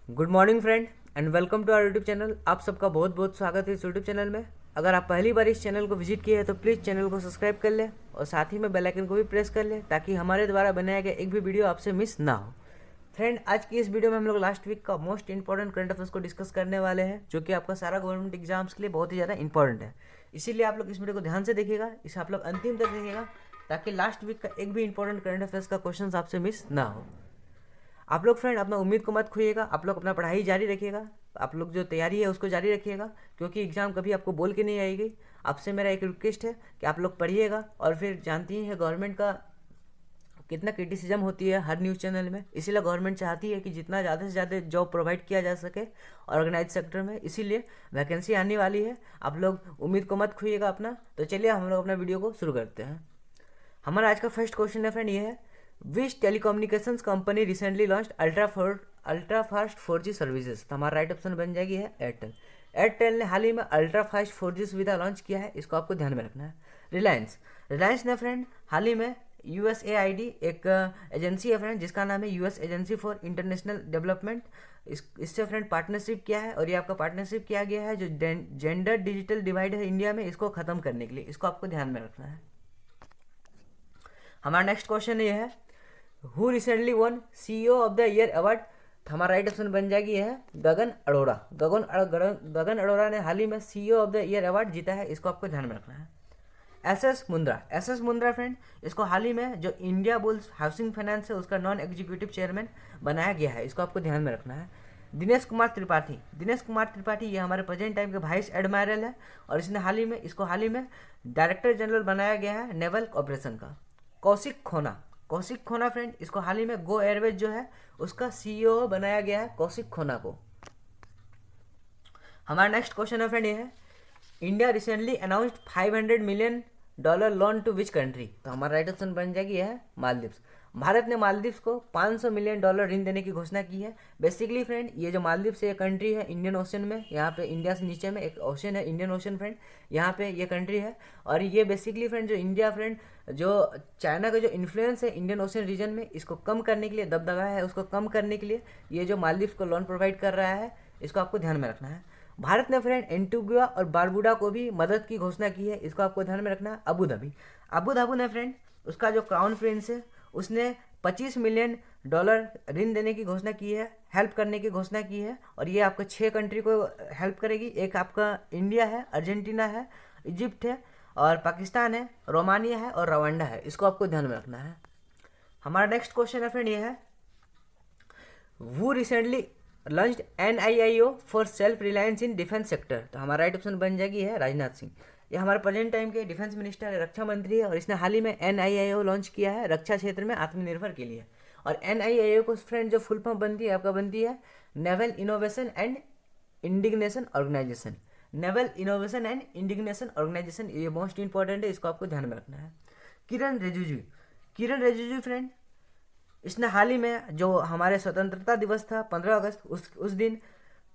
Good morning friend and welcome to our YouTube channel. आप सबका बहुत बहुत स्वागत है इस यूट्यूब चैनल में। अगर आप पहली बार इस चैनल को विजिट किए हैं तो प्लीज़ चैनल को सब्सक्राइब कर लें और साथ ही में बेल आइकन को भी प्रेस कर लें ताकि हमारे द्वारा बनाया गया एक भी वीडियो आपसे मिस ना हो। फ्रेंड, आज की इस वीडियो में हम लोग लास्ट वीक का मोस्ट इंपॉर्टेंट करंट अफेयर्स को डिस्कस करने वाले हैं, जो कि आपका सारा गवर्नमेंट एग्जाम्स के लिए बहुत ही ज़्यादा इंपॉर्टेंट है। इसीलिए आप लोग इस वीडियो को ध्यान से देखिएगा, इसे आप लोग अंतिम तक देखिएगा ताकि लास्ट वीक का एक भी इंपॉर्टेंट करंट अफेयर्स का क्वेश्चन आपसे मिस ना हो। आप लोग फ्रेंड अपना उम्मीद को मत खोइएगा, आप लोग अपना पढ़ाई जारी रखिएगा, आप लोग जो तैयारी है उसको जारी रखिएगा, क्योंकि एग्ज़ाम कभी आपको बोल के नहीं आएगी। आपसे मेरा एक रिक्वेस्ट है कि आप लोग पढ़िएगा। और फिर जानती ही है गवर्नमेंट का कितना क्रिटिसिज्म होती है हर न्यूज़ चैनल में, इसीलिए गवर्नमेंट चाहती है कि जितना ज़्यादा से ज़्यादा जॉब प्रोवाइड किया जा सके ऑर्गेनाइज सेक्टर में, इसीलिए वैकेंसी आने वाली है। आप लोग उम्मीद को मत खोइएगा अपना। तो चलिए हम लोग अपना वीडियो को शुरू करते हैं। हमारा आज का फर्स्ट क्वेश्चन है फ्रेंड, ये है which telecommunications company recently launch ultra fast 4G services. तो हमारा राइट ऑप्शन बन जाएगी है एयरटेल। एयरटेल ने हाल ही में अल्ट्रा फास्ट 4G सुविधा लॉन्च किया है, इसको आपको ध्यान में रखना है। रिलायंस ने फ्रेंड हाल ही में USAID एक एजेंसी है फ्रेंड जिसका नाम है US agency for international development, इससे फ्रेंड पार्टनरशिप किया है। और ये आपका पार्टनरशिप किया गया है जो जेंडर डिजिटल डिवाइड है इंडिया में, इसको खत्म करने के लिए, इसको आपको ध्यान में रखना है। हमारा नेक्स्ट क्वेश्चन ये है who recently one CEO of the year award. तो हमारा राइट ऑप्शन बन जाएगी है गगन अरोड़ा। गगन अरोड़ा ने हाल ही में CEO of the year award जीता है, इसको आपको ध्यान में रखना है। एस एस मुंद्रा फ्रेंड, इसको हाल ही में जो इंडिया बुल्स हाउसिंग फाइनेंस है उसका नॉन एग्जीक्यूटिव चेयरमैन बनाया गया है, इसको आपको ध्यान में रखना है। दिनेश कुमार त्रिपाठी ये हमारे प्रेजेंट टाइम के वाइस एडमायरल है और इसने हाल ही में डायरेक्टर जनरल बनाया गया है नेवल ऑपरेशन का। कौशिक खोना फ्रेंड, इसको हाल ही में गो एयरवेज जो है उसका CEO बनाया गया है, कौशिक खोना को। हमारा नेक्स्ट क्वेश्चन है फ्रेंड, ये है India recently announced $500 million loan to which country. तो हमारा राइट ऑप्शन बन जाएगी है मालदीव्स। भारत ने मालदीव्स को $500 मिलियन ऋण देने की घोषणा की है। बेसिकली फ्रेंड ये जो मालदीव्स है ये कंट्री है इंडियन ओशन में, यहाँ पे इंडिया से नीचे में एक ओशन है इंडियन ओशन फ्रेंड, यहाँ पे ये कंट्री है। और ये बेसिकली फ्रेंड जो इंडिया फ्रेंड जो चाइना का जो इन्फ्लुएंस है इंडियन ओशन रीजन में, इसको कम करने के लिए, दबदबा है उसको कम करने के लिए ये जो मालदीव्स को लोन प्रोवाइड कर रहा है, इसको आपको ध्यान में रखना है। भारत ने फ्रेंड एंटीगुआ और बारबुडा को भी मदद की घोषणा की है, इसको आपको ध्यान में रखना है। अबू धाबी ने फ्रेंड उसका जो क्राउन प्रिंस है उसने $25 मिलियन ऋण देने की घोषणा की है, हेल्प करने की घोषणा की है। और ये आपको 6 कंट्री को हेल्प करेगी। एक आपका इंडिया है, अर्जेंटीना है, इजिप्ट है और पाकिस्तान है, रोमानिया है और रवांडा है, इसको आपको ध्यान में रखना है। हमारा नेक्स्ट क्वेश्चन है फ्रेंड, ये है वो recently launched NIIO for self reliance in defence sector. तो हमारा राइट ऑप्शन बन जाएगी है राजनाथ सिंह। ये हमारे प्रेजेंट टाइम के डिफेंस मिनिस्टर है, रक्षा मंत्री है और इसने हाल ही में NIIO लॉन्च किया है रक्षा क्षेत्र में आत्मनिर्भर के लिए। और NIIO को फ्रेंड जो फुल फॉर्म बनती है आपका बनती है naval innovation and indigenisation organisation. ये मोस्ट इंपॉर्टेंट है, इसको आपको ध्यान में रखना है। किरण रिजिजू फ्रेंड, इसने हाल ही में जो हमारे स्वतंत्रता दिवस था 15 अगस्त, उस दिन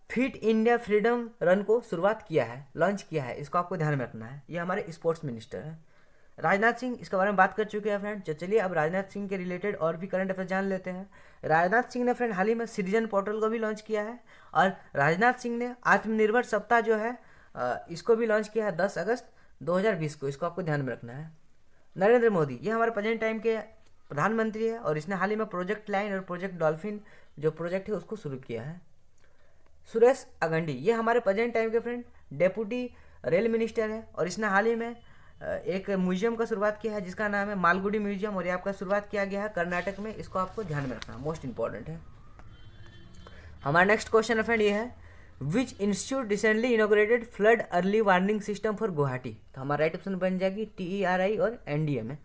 फिट इंडिया फ्रीडम रन को शुरुआत किया है, लॉन्च किया है, इसको आपको ध्यान में रखना है। ये हमारे स्पोर्ट्स मिनिस्टर हैं। राजनाथ सिंह, इसके बारे में बात कर चुके हैं फ्रेंड। चलिए अब राजनाथ सिंह के रिलेटेड और भी करंट अफेयर जान लेते हैं। राजनाथ सिंह ने फ्रेंड हाल ही में सिटीजन पोर्टल को भी लॉन्च किया है और राजनाथ सिंह ने आत्मनिर्भर सप्ताह जो है इसको भी लॉन्च किया है 10 अगस्त 2020 को, इसको आपको ध्यान में रखना है। नरेंद्र मोदी, ये हमारे प्रेजेंट टाइम के प्रधानमंत्री है और इसने हाल ही में प्रोजेक्ट लाइन और प्रोजेक्ट डॉल्फिन जो प्रोजेक्ट है उसको शुरू किया है। सुरेश अगंडी, ये हमारे प्रेजेंट टाइम के फ्रेंड डेप्यूटी रेल मिनिस्टर है और इसने हाल ही में एक म्यूजियम का शुरुआत किया है जिसका नाम है मालगुडी म्यूजियम और ये आपका शुरुआत किया गया है कर्नाटक में, इसको आपको ध्यान में रखना, मोस्ट इंपॉर्टेंट है। हमारा नेक्स्ट क्वेश्चन है फ्रेंड, ये है which institute recently inaugurated flood early warning system for Guwahati. तो हमारा राइट ऑप्शन बन जाएगी TERI और NDA में।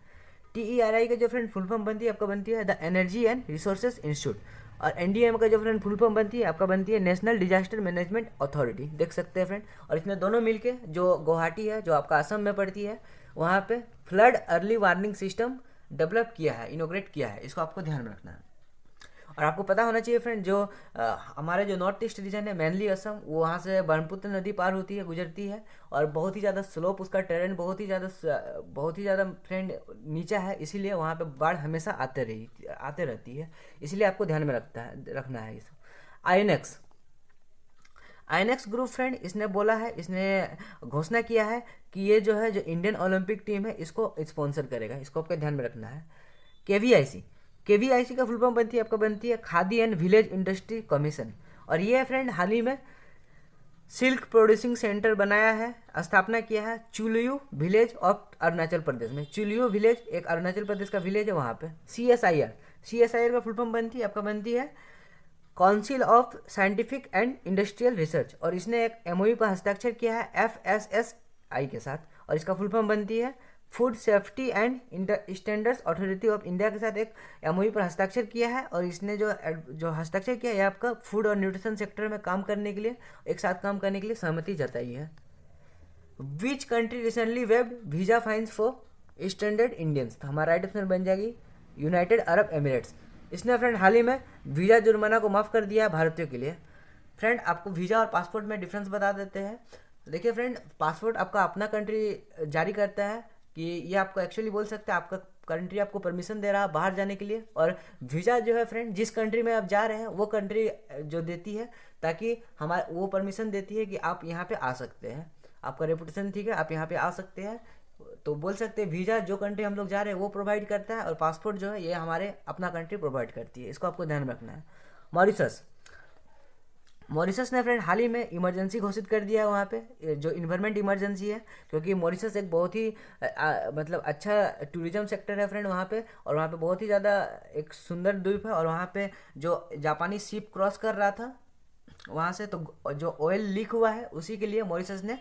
TERI का जो फ्रेंड फुल फॉर्म बनती है आपका बनती है the energy and resources institute और NDM का जो फ्रेंड फुल फॉर्म बनती है आपका बनती है नेशनल डिजास्टर मैनेजमेंट अथॉरिटी, देख सकते हैं फ्रेंड। और इसमें दोनों मिलके जो गुवाहाटी है जो आपका असम में पड़ती है वहाँ पे flood early warning system develop किया है, इनोग्रेट किया है, इसको आपको ध्यान में रखना है। और आपको पता होना चाहिए फ्रेंड जो हमारे जो नॉर्थ ईस्ट रीजन है मेनली असम, वो वहाँ से ब्रह्मपुत्र नदी पार होती है, गुजरती है और बहुत ही ज़्यादा स्लोप, उसका टेरेन बहुत ही ज़्यादा फ्रेंड नीचा है, इसीलिए वहाँ पे बाढ़ हमेशा आते रहती है, इसलिए आपको ध्यान में रखना है ये सब। आईएनएक्स आईएनएक्स ग्रुप फ्रेंड, इसने बोला है, इसने घोषणा किया है कि ये जो है जो इंडियन ओलंपिक टीम है इसको स्पॉन्सर करेगा। इसको आपके ध्यान में रखना है। केवीआईसी केवीआईसी का फुल फॉर्म बनती है, आपका बनती है khadi and village industry commission. और ये फ्रेंड हाल ही में सिल्क प्रोड्यूसिंग सेंटर बनाया है, स्थापना किया है चुलियू विलेज ऑफ अरुणाचल प्रदेश में। चुलियू विलेज एक अरुणाचल प्रदेश का विलेज है वहाँ पे। सीएसआईआर का फुल फॉर्म बनती है, आपका बनती है council of scientific and industrial research. और इसने एक एमओयू पर हस्ताक्षर किया है एफएसएसआई के साथ, और इसका फुल फॉर्म बनती है food safety and standards authority of India के साथ एक एमओयू पर हस्ताक्षर किया है। और इसने जो हस्ताक्षर किया है आपका फूड और न्यूट्रिशन सेक्टर में काम करने के लिए, एक साथ काम करने के लिए सहमति जताई है। Which country recently waived visa fines for standard Indians? तो हमारा राइट ऑप्शन बन जाएगी यूनाइटेड अरब एमिरेट्स। इसने फ्रेंड हाल ही में वीज़ा जुर्माना को माफ़ कर दिया है भारतीयों के लिए। फ्रेंड आपको वीज़ा और पासपोर्ट में डिफरेंस बता देते हैं। देखिए फ्रेंड, पासपोर्ट आपका अपना कंट्री जारी करता है कि ये आपको एक्चुअली बोल सकते हैं आपका कंट्री आपको परमिशन दे रहा है बाहर जाने के लिए, और वीज़ा जो है फ्रेंड जिस कंट्री में आप जा रहे हैं वो कंट्री जो देती है, ताकि हमारे वो परमिशन देती है कि आप यहाँ पे आ सकते हैं, आपका रेपुटेशन ठीक है, आप यहाँ पे आ सकते हैं। तो बोल सकते हैं वीज़ा जो कंट्री हम लोग जा रहे हैं वो प्रोवाइड करता है, और पासपोर्ट जो है ये हमारे अपना कंट्री प्रोवाइड करती है। इसको आपको ध्यान में रखना है। मॉरिशस ने फ्रेंड हाल ही में इमरजेंसी घोषित कर दिया है वहाँ पे, जो इन्वायरमेंट इमरजेंसी है, क्योंकि मॉरिशस एक बहुत ही मतलब अच्छा टूरिज्म सेक्टर है फ्रेंड वहाँ पे, और वहाँ पे बहुत ही ज़्यादा एक सुंदर द्वीप है। और वहाँ पे जो जापानी शिप क्रॉस कर रहा था वहाँ से, तो जो ऑयल लीक हुआ है उसी के लिए मॉरिशस ने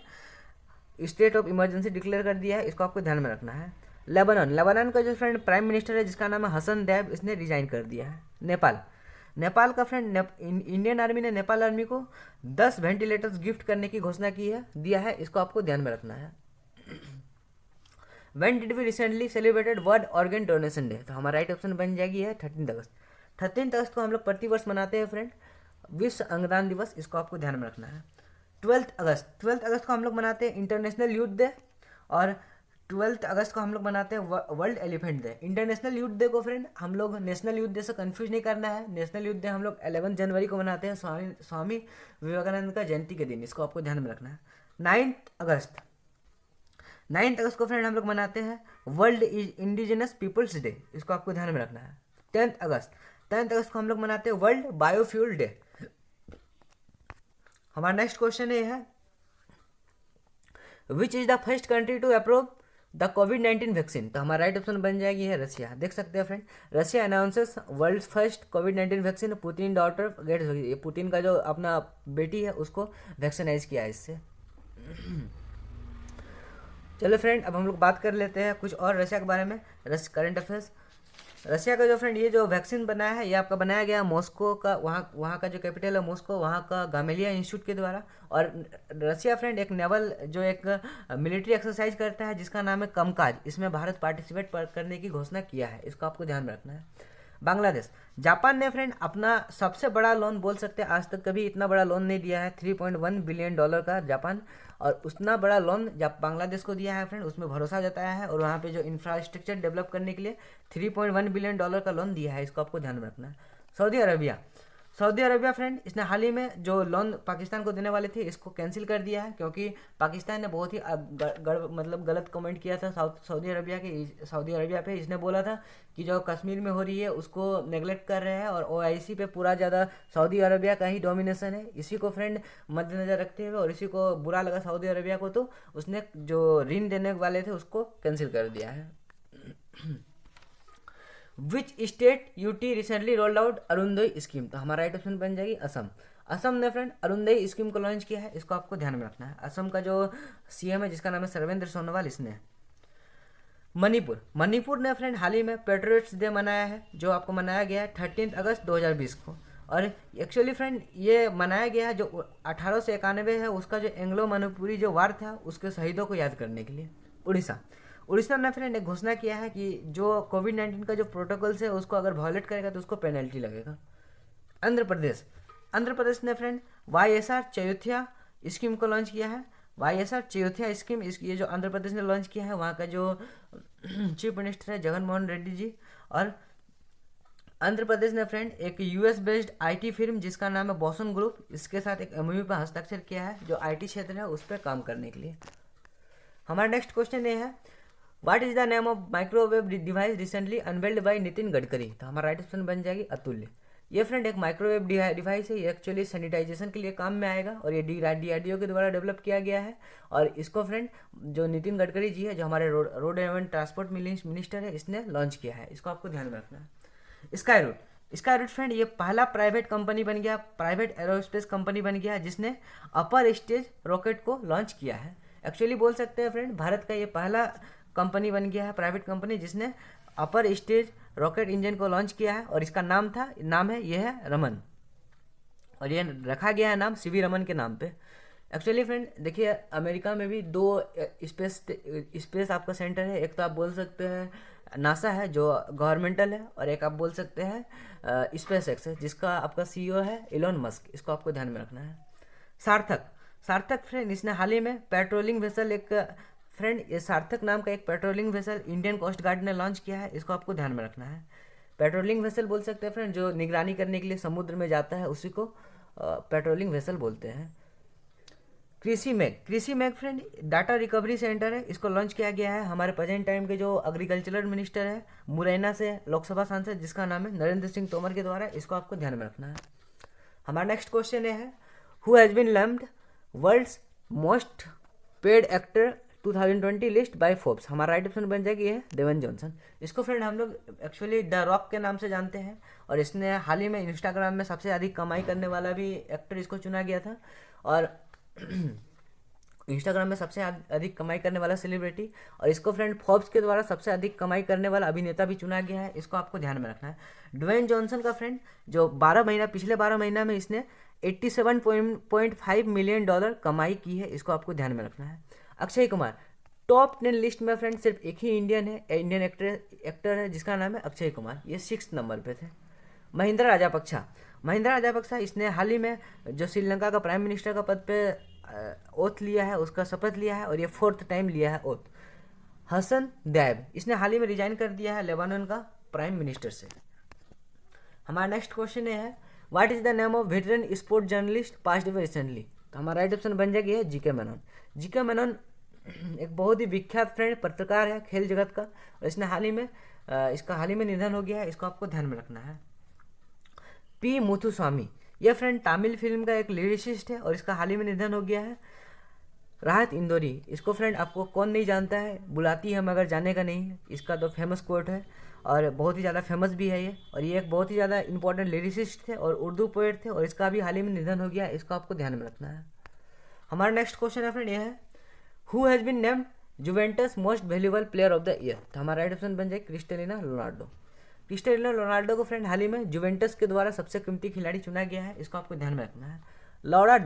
स्टेट ऑफ इमरजेंसी डिक्लेयर कर दिया है। इसको आपको ध्यान में रखना है। लेबनान का जो फ्रेंड प्राइम मिनिस्टर है जिसका नाम है हसन दैब, इसने रिजाइन कर दिया है। नेपाल का फ्रेंड इंडियन आर्मी ने नेपाल आर्मी को 10 वेंटिलेटर्स गिफ्ट करने की घोषणा की है, दिया है। इसको आपको ध्यान में रखना है। When did we recently celebrated world organ donation day? तो हमारा राइट ऑप्शन बन जाएगी है 13 अगस्त। 13 अगस्त को हम लोग प्रतिवर्ष मनाते हैं फ्रेंड विश्व अंगदान दिवस। इसको आपको ध्यान में रखना है। 12 अगस्त को हम लोग मनाते हैं इंटरनेशनल यूथ डे, और 12 अगस्त को हम लोग मनाते हैं world elephant day. International youth day को फ्रेंड हम लोग नेशनल यूथ डे से कंफ्यूज नहीं करना है। नेशनल यूथ डे हम लोग 11 जनवरी को मनाते हैं, स्वामी विवेकानंद का जयंती के दिन। इसको आपको ध्यान में रखना है। 9 अगस्त को फ्रेंड हम लोग मनाते हैं वर्ल्ड इंडिजिनस पीपल्स डे। इसको आपको ध्यान में रखना है। 10 अगस्त को हम लोग मनाते हैं वर्ल्ड बायोफ्यूल डे। हमारा नेक्स्ट क्वेश्चन ये है, which is the first country to approve the कोविड-19 वैक्सीन? तो हमारा राइट ऑप्शन बन जाएगी है रसिया। देख सकते हैं फ्रेंड, रसिया अनाउंसेस वर्ल्ड फर्स्ट कोविड-19 वैक्सीन। पुतिन डॉटर गेट, ये पुतिन का जो अपना बेटी है उसको वैक्सीनाइज किया है इससे। चलो फ्रेंड, अब हम लोग बात कर लेते हैं कुछ और रशिया के बारे में, करंट अफेयर्स। रशिया का जो फ्रेंड ये जो वैक्सीन बनाया है ये आपका बनाया गया मॉस्को का, वहाँ का जो कैपिटल है मॉस्को, वहाँ का गामेलिया इंस्टीट्यूट के द्वारा। और रशिया फ्रेंड एक नेवल जो एक मिलिट्री एक्सरसाइज करता है जिसका नाम है कमकाज, इसमें भारत पार्टिसिपेट करने की घोषणा किया है। इसको आपको ध्यान में रखना है। बांग्लादेश, जापान ने फ्रेंड अपना सबसे बड़ा लोन, बोल सकते हैं आज तक कभी इतना बड़ा लोन नहीं दिया है, $3.1 बिलियन का जापान, और उतना बड़ा लोन जब बांग्लादेश को दिया है फ्रेंड उसमें भरोसा जताया है, और वहाँ पे जो इंफ्रास्ट्रक्चर डेवलप करने के लिए $3.1 बिलियन का लोन दिया है। इसको आपको ध्यान में रखना है। सऊदी अरबिया फ्रेंड, इसने हाल ही में जो लोन पाकिस्तान को देने वाले थे इसको कैंसिल कर दिया है, क्योंकि पाकिस्तान ने बहुत ही मतलब गलत कमेंट किया था सऊदी अरबिया पे। इसने बोला था कि जो कश्मीर में हो रही है उसको नेगलेक्ट कर रहे हैं, और ओआईसी पे पूरा ज़्यादा सऊदी अरबिया का ही डोमिनेशन है। इसी को फ्रेंड मद्देनजर रखते हुए, और इसी को बुरा लगा सऊदी अरबिया को, तो उसने जो ऋण देने वाले थे उसको कैंसिल कर दिया है। Which state UT recently rolled out Arunodaya scheme? तो हमारा राइट ऑप्शन बन जाएगी असम ने फ्रेंड अरुणोदय स्कीम को लॉन्च किया है। इसको आपको ध्यान में रखना है। असम का जो सीएम है जिसका नाम है सर्वेंद्र सोनोवाल, इसने। मणिपुर ने फ्रेंड हाल ही में पेट्रियट्स डे मनाया है, जो आपको मनाया गया है 13 अगस्त 2020 को। और एक्चुअली फ्रेंड ये मनाया गया है जो 1891 है उसका जो एंग्लो मणिपुरी जो वार था उसके शहीदों को याद करने के लिए। उड़ीसा ने फ्रेंड एक घोषणा किया है कि जो कोविड-19 का जो प्रोटोकॉल्स है उसको अगर वायलेट करेगा तो उसको पेनल्टी लगेगा। आंध्र प्रदेश ने फ्रेंड YSR चयुथिया स्कीम को लॉन्च किया है। YSR चयुथिया स्कीम, ये जो आंध्र प्रदेश ने लॉन्च किया है, वहाँ का जो चीफ मिनिस्टर है जगन मोहन रेड्डी जी, और आंध्र प्रदेश ने फ्रेंड एक यूएस बेस्ड आईटी फिर्म जिसका नाम है बॉसन ग्रुप, इसके साथ एक एमओयू पर हस्ताक्षर किया है जो आईटी क्षेत्र है उस पर काम करने के लिए। हमारा नेक्स्ट क्वेश्चन ये है, what is the name of microwave device recently unveiled bye Nitin Gadkari. तो हमारा राइट ऑप्शन बन जाएगी अतुल्य। ये फ्रेंड एक माइक्रोवेव डिवाइस है, ये एक्चुअली सैनिटाइजेशन के लिए काम में आएगा और ये डीआरडीओ के द्वारा डेवलप किया गया है। और इसको फ्रेंड जो नितिन गडकरी जी है, जो हमारे रोड एंड ट्रांसपोर्ट मिनिस्टर है, इसने लॉन्च किया है। इसको आपको ध्यान में रखना है। स्काई रूट फ्रेंड ये पहला प्राइवेट कंपनी बन गया, प्राइवेट एरोस्पेस कंपनी बन गया जिसने अपर स्टेज रॉकेट को लॉन्च किया है। एक्चुअली बोल सकते हैं फ्रेंड भारत का ये पहला कंपनी बन गया है, प्राइवेट कंपनी जिसने अपर स्टेज रॉकेट इंजन को लॉन्च किया है और इसका नाम है ये है रमन, और ये रखा गया है नाम सीवी रमन के नाम पे। एक्चुअली फ्रेंड देखिए अमेरिका में भी दो स्पेस आपका सेंटर है, एक तो आप बोल सकते हैं नासा है जो गवर्नमेंटल है, और एक आप बोल सकते हैं स्पेस एक्स है जिसका आपका सीईओ है इलोन मस्क। इसको आपको ध्यान में रखना है। सार्थक फ्रेंड इसने हाल ही में पेट्रोलिंग वेसल ये सार्थक नाम का एक patrolling vessel Indian Coast Guard ने लॉन्च किया है। इसको आपको ध्यान में रखना है। पेट्रोलिंग वेसल बोल सकते हैं फ्रेंड जो निगरानी करने के लिए समुद्र में जाता है, उसी को पेट्रोलिंग वेसल बोलते हैं। Krishi Megh friend data recovery centre है, इसको लॉन्च किया गया है हमारे प्रेजेंट टाइम के जो एग्रीकल्चरल मिनिस्टर है मुरैना से लोकसभा सांसद जिसका नाम है नरेंद्र सिंह तोमर के द्वारा। इसको आपको ध्यान में रखना है। हमारा नेक्स्ट क्वेश्चन ये है, who has been lumped world's most paid actor 2020 list by Forbes. हमारा राइट ऑप्शन बन जाएगी है डेवन जॉनसन। इसको फ्रेंड हम लोग एक्चुअली द रॉक के नाम से जानते हैं, और इसने हाल ही में इंस्टाग्राम में सबसे अधिक कमाई करने वाला भी एक्टर इसको चुना गया था, और इंस्टाग्राम में सबसे अधिक कमाई करने वाला सेलिब्रिटी, और इसको फ्रेंड फोर्ब्स के द्वारा सबसे अधिक कमाई करने वाला अभिनेता भी चुना गया है। इसको आपको ध्यान में रखना है। ड्वेन जॉनसन का फ्रेंड जो पिछले 12 महीना में इसने $87.5 मिलियन कमाई की है। इसको आपको ध्यान में रखना है। अक्षय कुमार टॉप 10 लिस्ट में फ्रेंड सिर्फ एक ही इंडियन एक्टर है जिसका नाम है अक्षय कुमार, ये 6 नंबर पे थे। महिंद्रा राजापक्सा इसने हाल ही में जो श्रीलंका का प्राइम मिनिस्टर का पद पे ओथ लिया है, उसका शपथ लिया है, और ये 4th टाइम लिया है ओथ। हसन दैब इसने हाल ही में रिजाइन कर दिया है लेबानन का प्राइम मिनिस्टर से। हमारा नेक्स्ट क्वेश्चन ये है, what is the name of veteran sport journalist passed away recently. तो हमारा राइट ऑप्शन बन जाएगी है जीके मेनन एक बहुत ही विख्यात फ्रेंड पत्रकार है खेल जगत का, और इसने इसका हाल ही में निधन हो गया है। इसको आपको ध्यान में रखना है। पी मुथुस्वामी यह फ्रेंड तमिल फिल्म का एक लिरिसिस्ट है, और इसका हाल ही में निधन हो गया है। राहत इंदौरी इसको फ्रेंड आपको कौन नहीं जानता है, बुलाती है मगर जाने का नहीं है, इसका तो फेमस कोट है और बहुत ही ज़्यादा फेमस भी है ये, और ये एक बहुत ही ज़्यादा इंपॉर्टेंट लिरिसिस्ट थे और उर्दू पोएट थे, और इसका भी हाल ही में निधन हो गया है। इसको आपको ध्यान में रखना है। हमारा नेक्स्ट क्वेश्चन है फ्रेंड ये है, who has been named Juventus most valuable player of the year. तो हमारा राइट ऑप्शन बन जाए क्रिस्टियानो रोनाल्डो को फ्रेंड हाल ही में जुवेंटस के द्वारा सबसे कीमती खिलाड़ी चुना गया है। इसको आपको ध्यान में रखना है। लौरा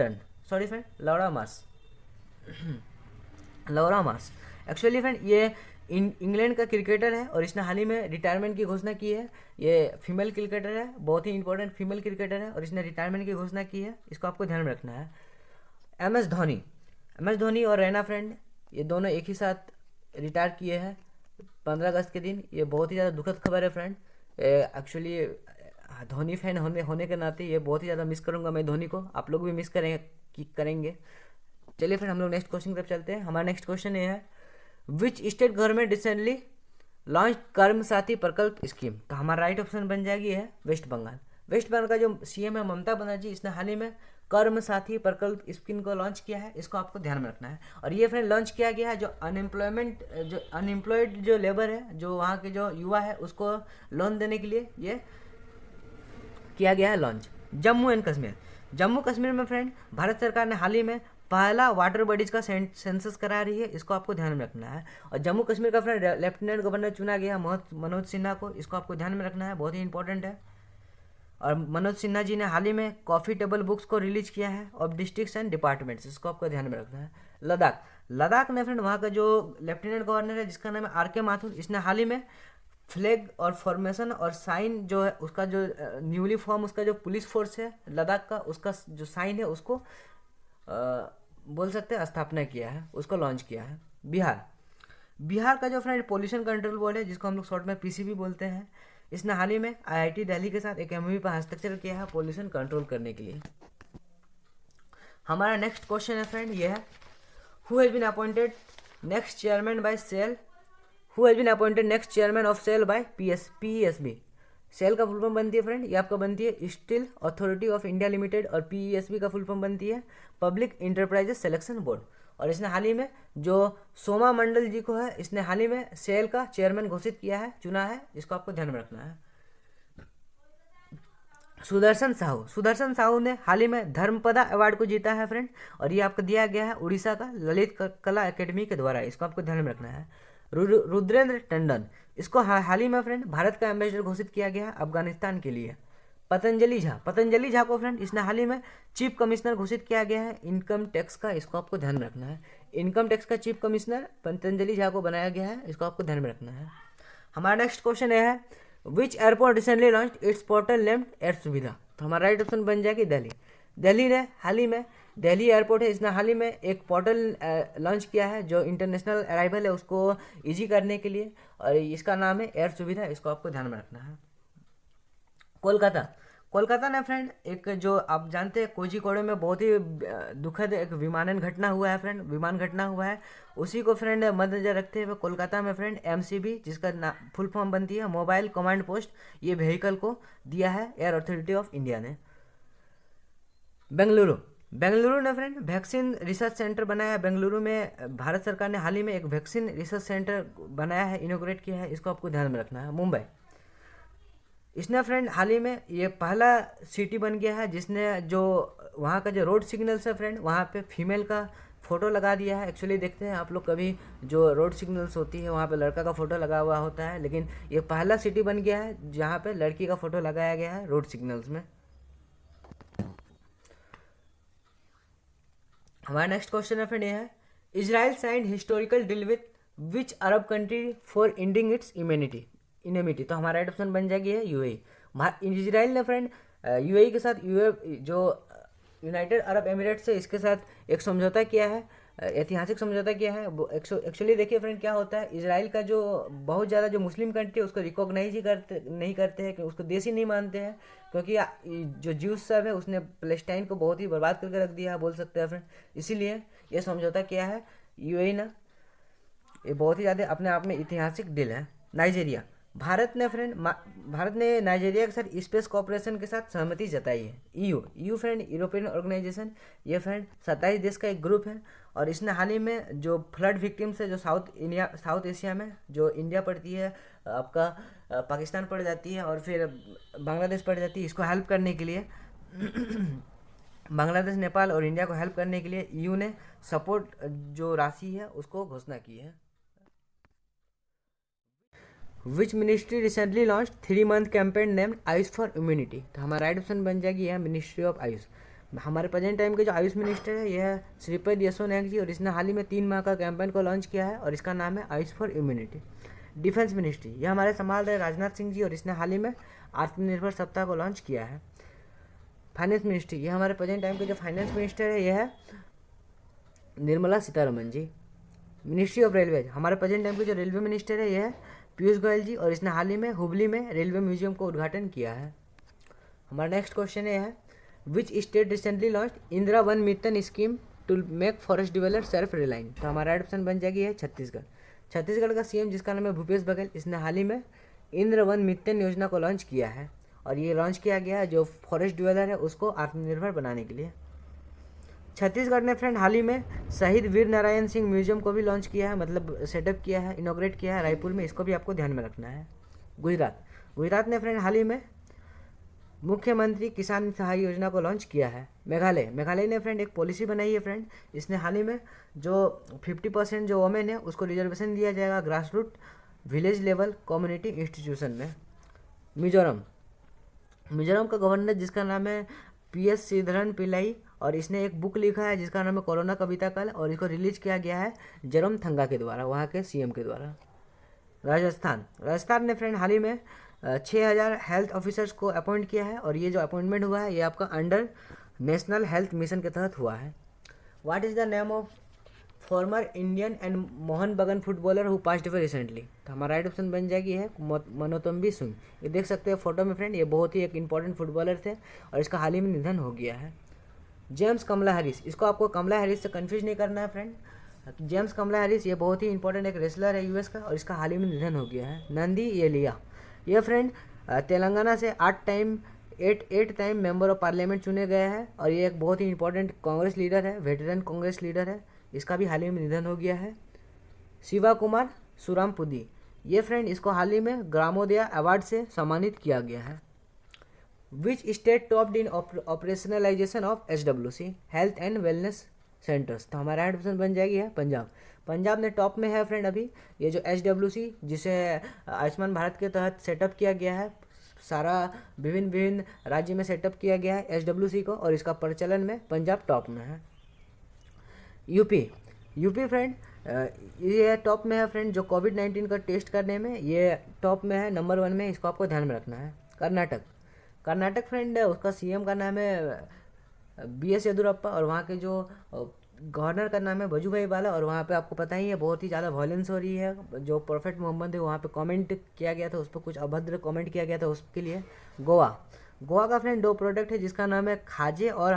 मार्स एक्चुअली फ्रेंड ये इंग्लैंड का क्रिकेटर है, और इसने हाल ही में रिटायरमेंट की घोषणा की है। ये फीमेल क्रिकेटर है, बहुत ही इंपॉर्टेंट फीमेल क्रिकेटर है, और इसने रिटायरमेंट की घोषणा की है। इसको आपको ध्यान में रखना है। एम एस धोनी और रैना फ्रेंड ये दोनों एक ही साथ रिटायर किए हैं 15 अगस्त के दिन। ये बहुत ही ज़्यादा दुखद खबर है फ्रेंड। एक्चुअली धोनी फैन होने के नाते ये बहुत ही ज़्यादा मिस करूँगा मैं धोनी को, आप लोग भी मिस करेंगे। चलिए फ्रेंड हम लोग नेक्स्ट क्वेश्चन की तरफ चलते हैं। हमारा नेक्स्ट क्वेश्चन ये है, which state government recently launch कर्म साथी प्रकल्प स्कीम। तो हमारा राइट ऑप्शन बन जाएगी है वेस्ट बंगाल का जो सीएम है ममता बनर्जी, इसने हाल ही में कर्म साथी प्रकल्प स्कीम को लॉन्च किया है। इसको आपको ध्यान में रखना है। और ये फ्रेंड लॉन्च किया गया है जो अनएम्प्लॉयड जो लेबर है, जो वहाँ के जो युवा है, उसको लोन देने के लिए ये किया गया है लॉन्च। जम्मू कश्मीर में फ्रेंड भारत सरकार ने हाल ही में पहला वाटर बॉडीज का सेंसस करा रही है। इसको आपको ध्यान में रखना है। और जम्मू कश्मीर का फ्रेंड लेफ्टिनेंट गवर्नर चुना गया मनोज सिन्हा को। इसको आपको ध्यान में रखना है, बहुत ही इंपॉर्टेंट है। और मनोज सिन्हा जी ने हाल ही में कॉफ़ी टेबल बुक्स को रिलीज किया है ऑफ डिस्ट्रिक्ट्स एंड डिपार्टमेंट्स। इसको आपको ध्यान में रखना है। लद्दाख में फ्रेंड वहाँ का जो लेफ्टिनेंट गवर्नर है जिसका नाम है आर के माथुर, इसने हाल ही में फ्लैग और फॉर्मेशन और साइन जो है उसका जो न्यूली फॉर्म उसका जो पुलिस फोर्स है लद्दाख का, उसका जो साइन है उसको बोल सकते हैं स्थापना किया है, उसको लॉन्च किया है। बिहार का जो फ्रेंड पोल्यूशन कंट्रोल बोर्ड है जिसको हम लोग शॉर्ट में पीसीबी बोलते हैं, इसने हाल ही में IIT दिल्ली के साथ एक MOU पर हस्ताक्षर किया है पोल्यूशन कंट्रोल करने के लिए। हमारा नेक्स्ट क्वेश्चन है फ्रेंड, ये है who has been appointed next chairman by SAIL, who has been appointed next chairman of SAIL by PESB। SAIL का फुल फॉर्म बनती है फ्रेंड, ये आपका बनती है Steel Authority of India Limited, और PESB का फुल फॉर्म बनती है पब्लिक इंटरप्राइजेस सिलेक्शन बोर्ड। और इसने हाल ही में जो सोमा मंडल जी को है, इसने हाल ही में सेल का चेयरमैन घोषित किया है, चुना है, इसको आपको ध्यान में रखना है। सुदर्शन साहू ने हाल ही में धर्मपदा अवार्ड को जीता है फ्रेंड, और ये आपको दिया गया है उड़ीसा का ललित कला एकेडमी के द्वारा, इसको आपको ध्यान में रखना है। रुद्रेंद्र टंडन, इसको हाल ही में फ्रेंड भारत का एम्बेसडर घोषित किया गया है अफगानिस्तान के लिए। पतंजलि झा को फ्रेंड इसने हाल ही में चीफ कमिश्नर घोषित किया गया है इनकम टैक्स का, इसको आपको ध्यान में रखना है। इनकम टैक्स का चीफ कमिश्नर पतंजलि झा को बनाया गया है, इसको आपको ध्यान में रखना है। हमारा नेक्स्ट क्वेश्चन यह है which airport recently launch its portal named air Suvidha. तो हमारा राइट ऑप्शन बन जाएगी दिल्ली ने हाल ही में, दिल्ली एयरपोर्ट है, इसने हाल ही में एक पोर्टल लॉन्च किया है जो इंटरनेशनल अराइवल है उसको इजी करने के लिए, और इसका नाम है एयर सुविधा, इसको आपको ध्यान में रखना है। कोलकाता ने फ्रेंड एक जो आप जानते हैं कोझिकोड में बहुत ही दुखद एक विमानन घटना हुआ है फ्रेंड, विमान घटना हुआ है, उसी को फ्रेंड मद्देनजर रखते हुए कोलकाता में फ्रेंड MCB जिसका फुल फॉर्म बनती है मोबाइल कमांड पोस्ट, ये व्हीकल को दिया है एयर अथॉरिटी ऑफ इंडिया ने। बेंगलुरु ने फ्रेंड वैक्सीन रिसर्च सेंटर बनाया है, बेंगलुरु में भारत सरकार ने हाल ही में एक वैक्सीन रिसर्च सेंटर बनाया है, इनोग्रेट किया है, इसको आपको ध्यान में रखना है। मुंबई, इसने फ्रेंड हाल ही में ये पहला सिटी बन गया है जिसने जो वहाँ का जो रोड सिग्नल्स है फ्रेंड वहाँ पे फीमेल का फोटो लगा दिया है। एक्चुअली देखते हैं आप लोग कभी जो रोड सिग्नल्स होती है वहाँ पे लड़का का फोटो लगा हुआ होता है, लेकिन ये पहला सिटी बन गया है जहाँ पे लड़की का फोटो लगाया गया है रोड सिग्नल्स में। हमारा नेक्स्ट क्वेश्चन है फ्रेंड ये है Israel signed historical deal with which Arab country for ending its enmity. तो हमारा राइट ऑप्शन बन जाएगी है UAE। इजराइल ने फ्रेंड UAE के साथ जो यूनाइटेड अरब एमिरेट्स है इसके साथ एक समझौता किया है, ऐतिहासिक समझौता किया है। एक्चुअली देखिए फ्रेंड क्या होता है, इजराइल का जो बहुत ज़्यादा जो मुस्लिम कंट्री है उसको रिकॉग्नाइज ही नहीं करते हैं, उसको देश ही नहीं मानते हैं, क्योंकि जो ज्यूस सब है उसने पैलेस्टाइन को बहुत ही बर्बाद करके रख दिया बोल सकते हैं फ्रेंड, इसीलिए ये समझौता किया है UAE ने। ये बहुत ही ज़्यादा अपने आप में ऐतिहासिक डील है। नाइजीरिया, भारत ने नाइजीरिया के साथ स्पेस कॉपरेशन के साथ सहमति जताई है। EU फ्रेंड यूरोपियन ऑर्गेनाइजेशन, ये फ्रेंड 27 देश का एक ग्रुप है, और इसने हाल ही में जो फ्लड विक्टिम्स है जो साउथ एशिया में जो इंडिया पड़ती है, आपका पाकिस्तान पड़ जाती है और फिर बांग्लादेश पड़ जाती है, इसको हेल्प करने के लिए बांग्लादेश, नेपाल और इंडिया को हेल्प करने के लिए EU ने सपोर्ट जो राशि है उसको घोषणा की है। Which ministry recently launch 3 month campaign named Ayush for immunity. तो हमारा राइट ऑप्शन बन जाएगी यह मिनिस्ट्री ऑफ आयुष। हमारे प्रेजेंट टाइम के जो आयुष मिनिस्टर है यह है श्रीपद यसो नायक जी, और इसने हाल ही में 3 माह का कैंपेन को लॉन्च किया है और इसका नाम है Ayush for immunity. Defence ministry, यह हमारे संभाल रहे राजनाथ सिंह जी, और इसने हाल ही में आत्मनिर्भर सप्ताह को लॉन्च किया है। फाइनेंस मिनिस्ट्री, यह हमारे प्रेजेंट टाइम के जो फाइनेंस मिनिस्टर है यह है निर्मला सीतारमन जी। मिनिस्ट्री ऑफ रेलवे, हमारे प्रेजेंट टाइम के जो रेलवे मिनिस्टर है यह है पीयूष गोयल जी, और इसने हाल ही में हुबली में रेलवे म्यूजियम को उद्घाटन किया है। हमारा नेक्स्ट क्वेश्चन है which state recently launch Indira Van mission scheme to make forest developer self reliant. तो हमारा राइट ऑप्शन बन जाएगी है छत्तीसगढ़ का CM जिसका नाम है भूपेश बघेल, इसने हाल ही में इंदिरा वन मिशन योजना को लॉन्च किया है, और ये लॉन्च किया गया है जो फॉरेस्ट डिवेलपर है उसको आत्मनिर्भर बनाने के लिए। छत्तीसगढ़ ने फ्रेंड हाल ही में शहीद वीर नारायण सिंह म्यूजियम को भी लॉन्च किया है, मतलब सेटअप किया है, इनोग्रेट किया है रायपुर में, इसको भी आपको ध्यान में रखना है। गुजरात ने फ्रेंड हाल ही में मुख्यमंत्री किसान सहाय योजना को लॉन्च किया है। मेघालय ने फ्रेंड एक पॉलिसी बनाई है फ्रेंड, इसने हाल ही में जो 50% जो वोमेन है उसको रिजर्वेशन दिया जाएगा grass root village level community institution में। मिजोरम का गवर्नर जिसका नाम है PS श्रीधरन पिल्लाई, और इसने एक बुक लिखा है जिसका नाम है कोरोना कविता काल, और इसको रिलीज किया गया है जरोमथंगा के द्वारा, वहाँ के CM के द्वारा। राजस्थान ने फ्रेंड हाल ही में 6000 हेल्थ ऑफिसर्स को अपॉइंट किया है, और ये जो अपॉइंटमेंट हुआ है ये आपका अंडर नेशनल हेल्थ मिशन के तहत हुआ है। What is the name of former Indian and Mohan Bagan footballer who passed away recently. तो हमारा राइट ऑप्शन बन जाएगी है मनोतंबी सिंह। ये देख सकते हैं फोटो में फ्रेंड, ये बहुत ही एक इंपॉर्टेंट फुटबॉलर थे और इसका हाल ही में निधन हो गया है। जेम्स कमला हैरिस, इसको आपको कमला हैरिस से कन्फ्यूज नहीं करना है फ्रेंड। जेम्स कमला हैरिस ये बहुत ही इंपॉर्टेंट एक रेसलर है यूएस का और इसका हाल ही में निधन हो गया है। नंदी येलिया, ये फ्रेंड तेलंगाना से 8 टाइम मेंबर ऑफ पार्लियामेंट चुने गए हैं और ये एक बहुत ही इंपॉर्टेंट कांग्रेस लीडर है, वेटरन कांग्रेस लीडर है। इसका भी हाल ही में निधन हो गया है। शिवा कुमार सुरामपुदी, ये फ्रेंड इसको हाल ही में ग्रामोदया अवार्ड से सम्मानित किया गया है। Which state topped in operationalisation of HWC health and wellness centres. तो हमारा राइट ऑप्शन बन जाएगी है पंजाब। पंजाब ने टॉप में है फ्रेंड अभी। ये जो HWC जिसे आयुष्मान भारत के तहत सेटअप किया गया है, सारा विभिन्न राज्य में सेटअप किया गया है HWC को और इसका प्रचलन में पंजाब टॉप में है। यूपी फ्रेंड ये टॉप में है फ्रेंड, जो कोविड-19 का टेस्ट करने में ये टॉप में है, नंबर 1 में। इसको आपको ध्यान में रखना है। कर्नाटक फ्रेंड उसका सीएम का नाम है BS येदुरप्पा और वहाँ के जो गवर्नर का नाम है वजुभाई वाला और वहाँ पे आपको पता ही है बहुत ही ज़्यादा वायलेंस हो रही है। जो प्रोफेट मोहम्मद है वहाँ पे कमेंट किया गया था, उस पर कुछ अभद्र कमेंट किया गया था, उसके लिए गोवा का फ्रेंड 2 प्रोडक्ट है जिसका नाम है खाजे और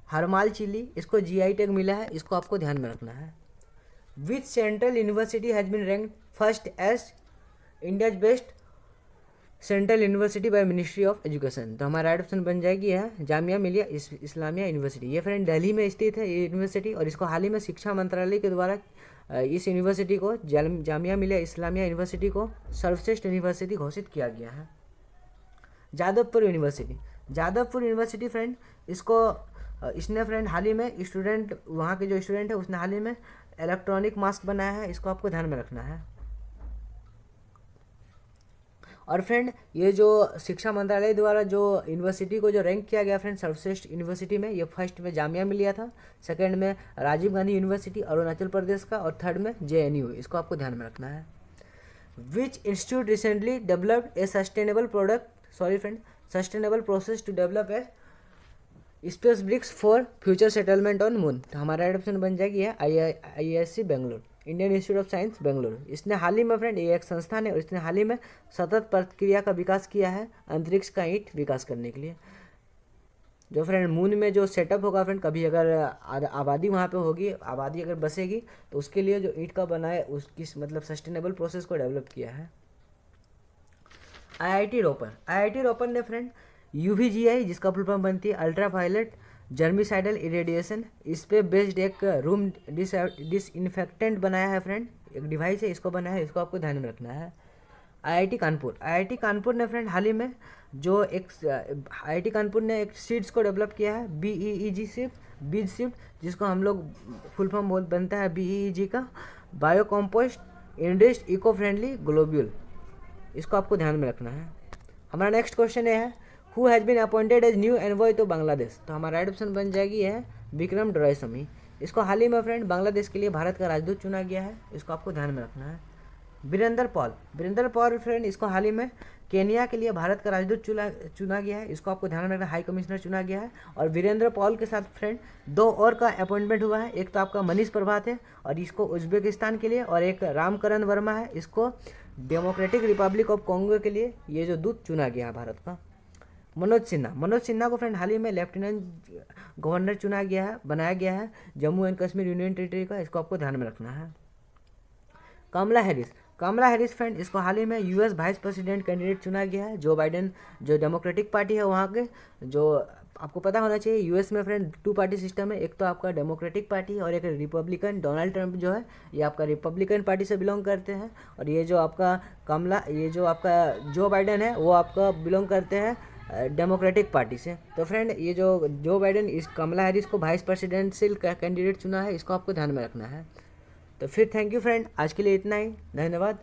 हरमाल चिली। इसको GI टैग मिला है, इसको आपको ध्यान में रखना है। Which central university has been ranked first as India's best central university by ministry of education. तो हमारा राइट ऑप्शन बन जाएगी है जामिया मिलिया इस्लामिया यूनिवर्सिटी। ये फ्रेंड दिल्ली में स्थित है ये यूनिवर्सिटी और इसको हाल ही में शिक्षा मंत्रालय के द्वारा इस यूनिवर्सिटी को जामिया मिलिया इस्लामिया यूनिवर्सिटी को सर्वश्रेष्ठ यूनिवर्सिटी घोषित किया गया है। जादवपुर यूनिवर्सिटी फ्रेंड इसने फ्रेंड हाल ही में स्टूडेंट, वहाँ के जो स्टूडेंट है उसने हाल ही में इलेक्ट्रॉनिक मास्क बनाया है, इसको आपको ध्यान में रखना है। और फ्रेंड ये जो शिक्षा मंत्रालय द्वारा जो यूनिवर्सिटी को जो रैंक किया गया फ्रेंड सर्वश्रेष्ठ यूनिवर्सिटी में, ये फर्स्ट में जामिया मिलिया था, सेकंड में राजीव गांधी यूनिवर्सिटी अरुणाचल प्रदेश का और थर्ड में JNU। इसको आपको ध्यान में रखना है। Which institute recently developed a sustainable process to develop a space bricks for future settlement on moon. तो हमारा राइट ऑप्शन बन जाएगी है IISc Bangalore, Indian Institute of Science Bangalore. इसने हाल ही में फ्रेंड ये एक संस्थान है और इसने हाल ही में सतत प्रक्रिया का विकास किया है अंतरिक्ष का ईंट विकास करने के लिए। जो फ्रेंड मून में जो सेटअप होगा फ्रेंड, कभी अगर आबादी वहाँ पे होगी, आबादी अगर बसेगी तो उसके लिए जो ईंट का बना है उसकी मतलब सस्टेनेबल प्रोसेस को डेवलप किया है। IIT रोपर ने फ्रेंड UVGI जिसका फुल फॉर्म बनती है अल्ट्रा वायलेट जर्मिसाइडल इरेडिएशन, इस पे बेस्ड एक रूम डिसइंफेक्टेंट बनाया है फ्रेंड, एक डिवाइस है, इसको बनाया है, इसको आपको ध्यान में रखना है। IIT कानपुर ने फ्रेंड हाल ही में जो एक IIT कानपुर ने एक सीड्स को डेवलप किया है बीज शिफ्ट, जिसको हम लोग फुल फॉर्म बहुत बनता है BEEG का bio compost induced eco friendly globule. इसको आपको ध्यान में रखना है। हमारा नेक्स्ट क्वेश्चन ये है who has been appointed as new envoy to Bangladesh. तो हमारा राइट ऑप्शन बन जाएगी है विक्रम डोराइस्वामी। इसको हाल ही में फ्रेंड बांग्लादेश के लिए भारत का राजदूत चुना गया है, इसको आपको ध्यान में रखना है। वीरेंद्र पॉल फ्रेंड इसको हाल ही में केनिया के लिए भारत का राजदूत चुना गया है, इसको आपको ध्यान में रखना। हाई कमिश्नर चुना गया है और वीरेंद्र पॉल के साथ फ्रेंड 2 और का अपॉइंटमेंट हुआ है। एक तो आपका मनीष प्रभात है और इसको उज्बेकिस्तान के लिए, और एक रामकरण वर्मा है, इसको डेमोक्रेटिक रिपब्लिक ऑफ कॉन्गो के लिए ये जो दूत चुना गया है भारत का। मनोज सिन्हा को फ्रेंड हाल ही में लेफ्टिनेंट गवर्नर बनाया गया है Jammu and Kashmir union territory का, इसको आपको ध्यान में रखना है। कमला हैरिस फ्रेंड इसको हाल ही में US वाइस प्रेसिडेंट कैंडिडेट चुना गया है। जो बाइडेन जो डेमोक्रेटिक पार्टी है वहाँ के, जो आपको पता होना चाहिए US में फ्रेंड 2 पार्टी सिस्टम है, एक तो आपका डेमोक्रेटिक पार्टी और एक रिपब्लिकन। डोनाल्ड ट्रंप जो है ये आपका रिपब्लिकन पार्टी से बिलोंग करते हैं और ये जो आपका जो बाइडेन है वो आपका बिलोंग करते हैं डेमोक्रेटिक पार्टी से। तो फ्रेंड ये जो बाइडेन इस कमला हैरिस को वाइस प्रेसिडेंशियल कैंडिडेट चुना है, इसको आपको ध्यान में रखना है। तो फिर थैंक यू फ्रेंड, आज के लिए इतना ही, धन्यवाद,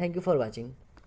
थैंक यू फॉर वॉचिंग।